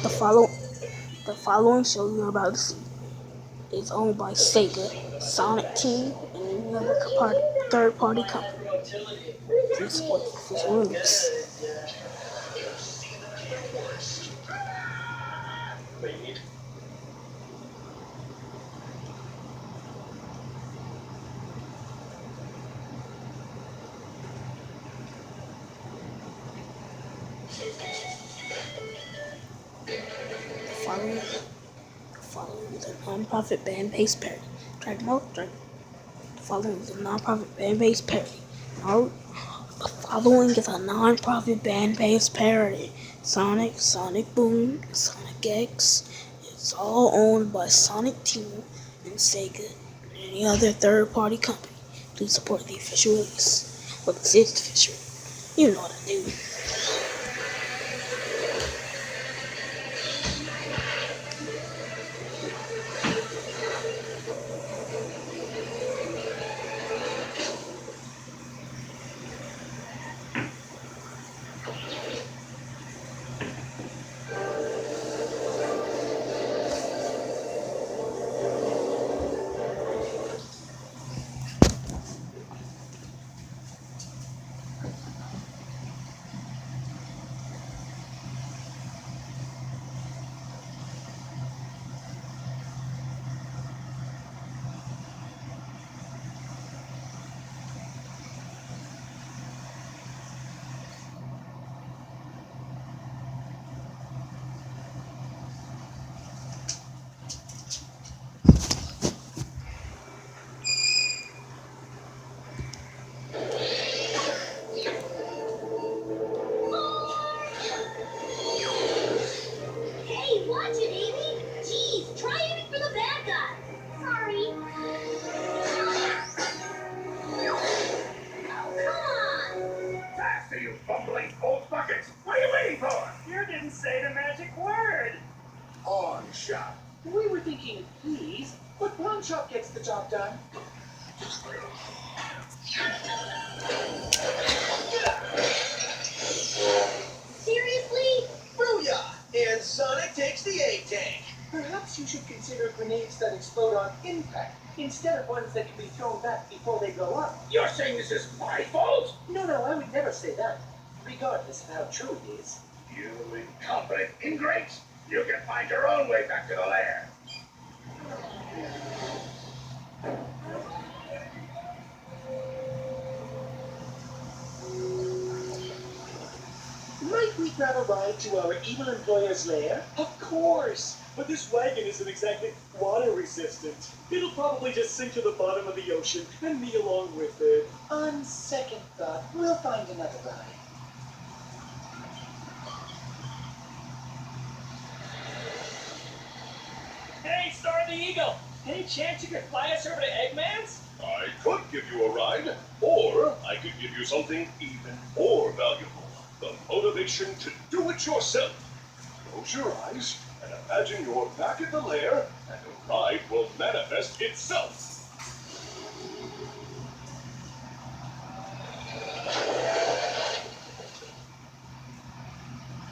The follow the following show you're about to see is owned by Sega, Sonic Team, and another third-party company. Please support the official release. Following is a non-profit band-based parody. Following is a non-profit band-based parody. The following is a non-profit band-based parody. Sonic Boom, Sonic X. It's all owned by Sonic Team and Sega and any other third-party company. Please support the official release. Well, this is official. You know what I do. You bumbling old buckets! What are you waiting for? You didn't say the magic word. Pawn shop. We were thinking please, but pawn shop gets the job done. Seriously? Booyah! And Sonic takes the A tank. Perhaps you should consider grenades that explode on impact instead of ones that can be thrown back before they go up. You're saying this is my fault? No, I would never say that, regardless of how true it is. You incompetent ingrates! You can find your own way back to the lair. Might we grab a ride to our evil employer's lair? Of course! But this wagon isn't exactly water resistant. It'll probably just sink to the bottom of the ocean, and me along with it. On second thought, we'll find another ride. Hey, Star the Eagle! Any chance you could fly us over to Eggman's? I could give you a ride, or I could give you something even more valuable. The motivation to do it yourself. Close your eyes and imagine you're back at the lair, and the ride will manifest itself.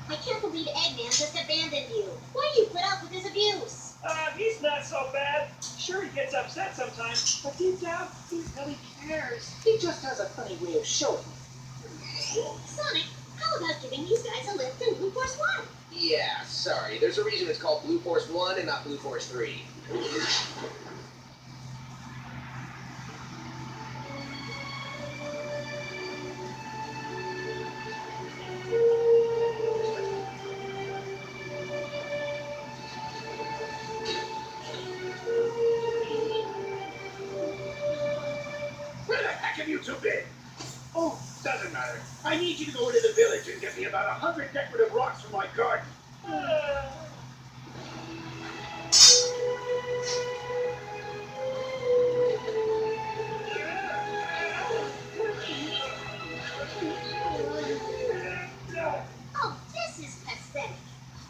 I can't believe Eggman just abandoned you. Why do you put up with his abuse? He's not so bad. Sure, he gets upset sometimes, but deep down, he really cares. He just has a funny way of showing. Sonic, how about giving these guys a lift in Blue Force 1? Yeah, sorry. There's a reason it's called Blue Force 1 and not Blue Force 3. Where the heck have you two been? Oh, doesn't matter. I need you to go into the village and get me about 100 decorative rocks from my garden. Oh, this is pathetic.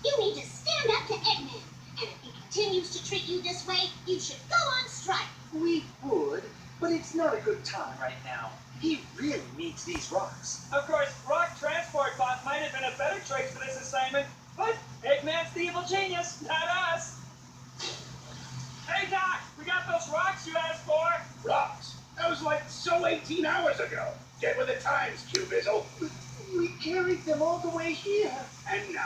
You need to stand up to Eggman. And if he continues to treat you this way, you should go on strike. We would, but it's not a good time right now. He really needs these rocks. Of course, rock transport bot might have been a better choice for this assignment, but Eggman's the evil genius, not us. Hey, Doc, we got those rocks you asked for. Rocks? That was like so 18 hours ago. Get with the times, Cubizzle. We carried them all the way here. And now